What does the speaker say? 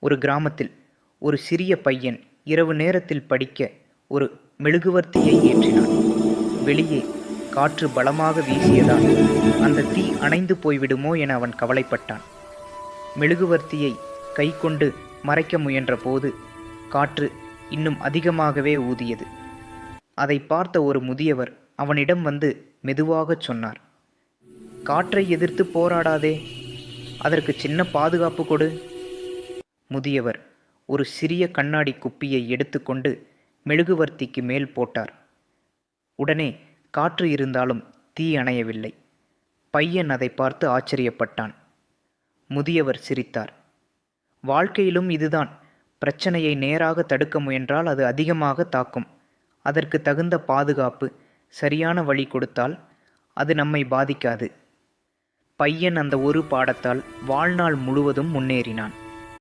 ஒரு கிராமத்தில் ஒரு சிறிய பையன் இரவு நேரத்தில் படிக்க ஒரு மெழுகுவர்த்தியை ஏற்றினான். வெளியே காற்று பலமாக வீசியதால் அந்த தீ அணைந்து போய்விடுமோ என அவன் கவலைப்பட்டான். மெழுகுவர்த்தியை கைக்கொண்டு மறைக்க முயன்ற போது காற்று இன்னும் அதிகமாகவே ஊதியது. அதை பார்த்த ஒரு முதியவர் அவனிடம் வந்து மெதுவாகச் சொன்னார், "காற்றை எதிர்த்து போராடாதே, அதற்கு சின்ன பாதுகாப்பு கொடு." முதியவர் ஒரு சிறிய கண்ணாடி குப்பியை எடுத்துக்கொண்டு மெழுகுவர்த்திக்கு மேல் போட்டார். உடனே காற்று இருந்தாலும் தீ அணையவில்லை. பையன் அதை பார்த்து ஆச்சரியப்பட்டான். முதியவர் சிரித்தார். வாழ்க்கையிலும் இதுதான். பிரச்சனையை நேராக தடுக்க முயன்றால் அது அதிகமாக தாக்கும். அதற்கு தகுந்த பாதுகாப்பு, சரியான வழி கொடுத்தால் அது நம்மை பாதிக்காது. பையன் அந்த ஒரு பாடத்தால் வாழ்நாள் முழுவதும் முன்னேறினான்.